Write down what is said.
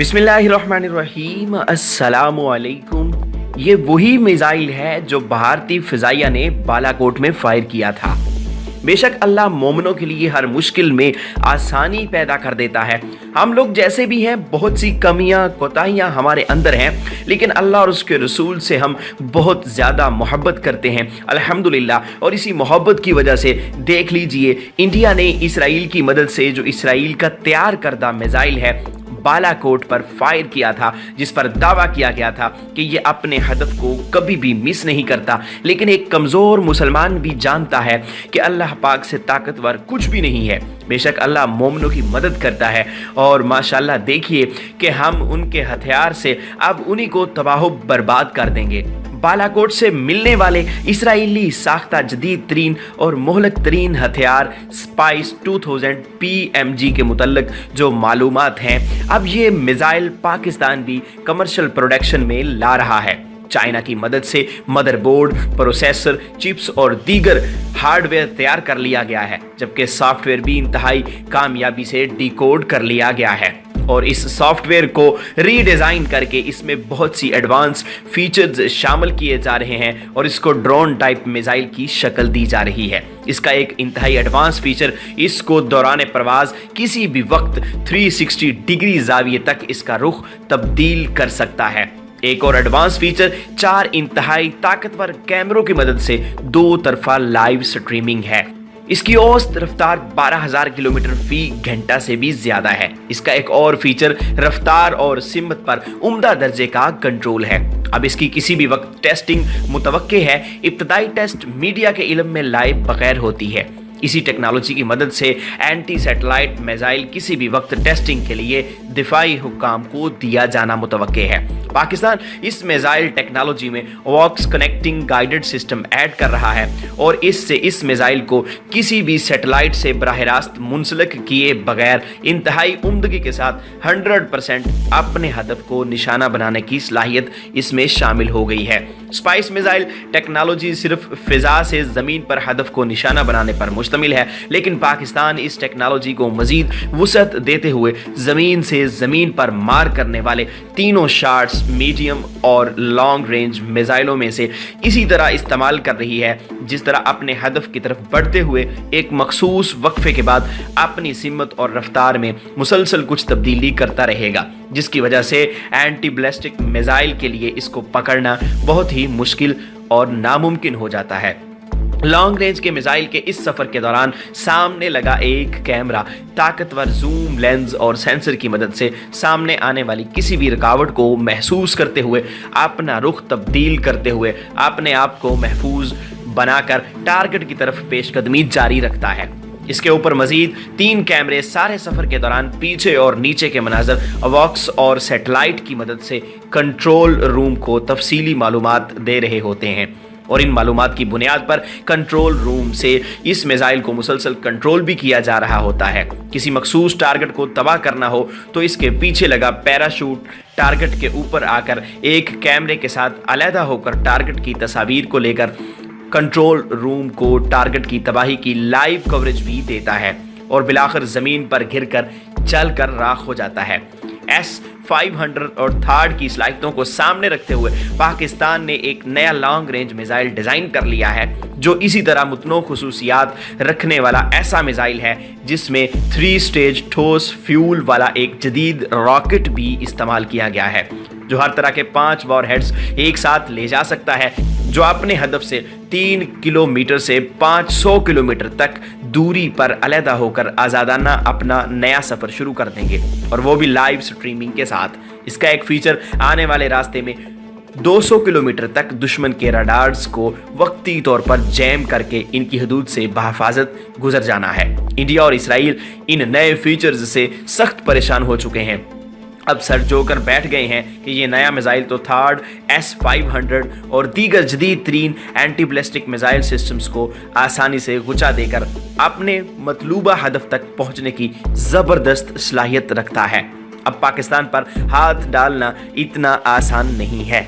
बिस्मिल्लाहिर्रहमानिर्रहीम, अस्सलामुअलैकुम। ये वही मिसाइल है जो भारतीय फिजाइया ने बालाकोट में फायर किया था। बेशक अल्लाह मोमिनों के लिए हर मुश्किल में आसानी पैदा कर देता है। हम लोग जैसे भी हैं, बहुत सी कमियां कोताहियां हमारे अंदर हैं, लेकिन अल्लाह और उसके रसूल से हम बहुत ज़्यादा मोहब्बत करते हैं, अल्हम्दुलिल्लाह। और इसी मोहब्बत की वजह से देख लीजिए, इंडिया ने इसराइल की मदद से जो इसराइल का तैयार करदा मिसाइल है बालाकोट पर फायर किया था, जिस पर दावा किया गया था कि ये अपने हदफ को कभी भी मिस नहीं करता। लेकिन एक कमज़ोर मुसलमान भी जानता है कि अल्लाह पाक से ताकतवर कुछ भी नहीं है। बेशक अल्लाह मोमिनों की मदद करता है और माशाल्लाह देखिए कि हम उनके हथियार से अब उन्हीं को तबाह बर्बाद कर देंगे। बालाकोट से मिलने वाले इसराइली साख्ता जदीद तरीन और मोहलक तरीन हथियार स्पाइस 2000 PMG के मुतल्लक जो मालूमात हैं, अब ये मिसाइल पाकिस्तान भी कमर्शियल प्रोडक्शन में ला रहा है। चाइना की मदद से मदरबोर्ड, प्रोसेसर, चिप्स और दीगर हार्डवेयर तैयार कर लिया गया है, जबकि सॉफ्टवेयर भी इंतहाई कामयाबी से डिकोड कर लिया गया है। और इस सॉफ्टवेयर को रीडिज़ाइन करके इसमें बहुत सी एडवांस फीचर्स शामिल किए जा रहे हैं और इसको ड्रोन टाइप मिसाइल की शक्ल दी जा रही है। इसका एक इंतहाई एडवांस फीचर इसको दौरान परवाज किसी भी वक्त 360 डिग्री जाविये तक इसका रुख तब्दील कर सकता है। एक और एडवांस फीचर 4 इंतहाई ताकतवर कैमरों की मदद से 2 तरफा लाइव स्ट्रीमिंग है। इसकी औसत रफ्तार 12,000 किलोमीटर फी घंटा से भी ज्यादा है। इसका एक और फीचर रफ्तार और सिमत पर उम्दा दर्जे का कंट्रोल है। अब इसकी किसी भी वक्त टेस्टिंग मुतवक्के है। इब्तदाई टेस्ट मीडिया के इल्म में लाए बगैर होती है। इसी टेक्नोलॉजी की मदद से एंटी सैटेलाइट मिसाइल किसी भी वक्त टेस्टिंग के लिए दिफाई हुक्काम को दिया जाना मुतवक्के है। पाकिस्तान इस मिसाइल टेक्नोलॉजी में वॉक्स कनेक्टिंग गाइडेड सिस्टम ऐड कर रहा है और इससे इस मिसाइल को किसी भी सैटेलाइट से बराह रास्त मुंसलिक किए बगैर इंतहाई उम्दगी के साथ 100% अपने हदफ को निशाना बनाने की सलाहियत इसमें शामिल हो गई है। स्पाइस मिसाइल टेक्नोलॉजी सिर्फ फिजा से ज़मीन पर हदफ को निशाना बनाने पर मुश्तमिल है, लेकिन पाकिस्तान इस टेक्नोलॉजी को मजीद वुसअत देते हुए ज़मीन से ज़मीन पर मार करने वाले तीनों शॉट्स मीडियम और लॉन्ग रेंज मिसाइलों में से इसी तरह इस्तेमाल कर रही है, जिस तरह अपने हदफ की तरफ बढ़ते हुए एक मखसूस वक्फे के बाद अपनी सिमत और रफ्तार में मुसलसल कुछ तब्दीली करता रहेगा, जिसकी वजह से एंटी बैलिस्टिक मिसाइल के लिए इसको पकड़ना बहुत ही मुश्किल और नामुमकिन हो जाता है। लॉन्ग रेंज के मिसाइल के इस सफ़र के दौरान सामने लगा एक कैमरा ताकतवर जूम लेंस और सेंसर की मदद से सामने आने वाली किसी भी रुकावट को महसूस करते हुए अपना रुख तब्दील करते हुए अपने आप को महफूज बनाकर टारगेट की तरफ पेशकदमी जारी रखता है। इसके ऊपर मजीद 3 कैमरे सारे सफ़र के दौरान पीछे और नीचे के मनाजर वॉक्स और सैटेलाइट की मदद से कंट्रोल रूम को तफसीली मालूमात दे रहे होते हैं और इन मालूमात की बुनियाद पर कंट्रोल रूम से इस मिसाइल को मुसलसल कंट्रोल भी किया जा रहा होता है। किसी मखसूस टारगेट को तबाह करना हो तो इसके पीछे लगा पैराशूट टारगेट के ऊपर आकर एक कैमरे के साथ अलहदा होकर टारगेट की तस्वीर को लेकर कंट्रोल रूम को टारगेट की तबाही की लाइव कवरेज भी देता है और बिलाखिर ज़मीन पर घिरकर जलकर राख हो जाता है। S-500 और थर्ड की सलाहियतों को सामने रखते हुए पाकिस्तान ने एक नया लॉन्ग रेंज मिसाइल डिज़ाइन कर लिया है, जो इसी तरह मुतनो खुसूसियात रखने वाला ऐसा मिसाइल है जिसमें 3 स्टेज ठोस फ्यूल वाला एक जदीद रॉकेट भी इस्तेमाल किया गया है, जो हर तरह के 5 वॉरहेड्स एक साथ ले जा सकता है, जो अपने हदफ से 3 किलोमीटर से 500 किलोमीटर तक दूरी पर अलहदा होकर आज़ादाना अपना नया सफ़र शुरू कर देंगे, और वो भी लाइव स्ट्रीमिंग के साथ। इसका एक फीचर आने वाले रास्ते में 200 किलोमीटर तक दुश्मन के रडार्स को वक्ती तौर पर जैम करके इनकी हदूद से बहफाजत गुजर जाना है। इंडिया और इसराइल इन नए फीचर्स से सख्त परेशान हो चुके हैं। अब सर जोकर बैठ गए हैं कि ये नया मिसाइल तो थर्ड S-500 और दीगर जदीद तरीन एंटी बैलिस्टिक मिसाइल सिस्टम्स को आसानी से गुचा देकर अपने मतलूबा हदफ तक पहुंचने की ज़बरदस्त सलाहियत रखता है। अब पाकिस्तान पर हाथ डालना इतना आसान नहीं है।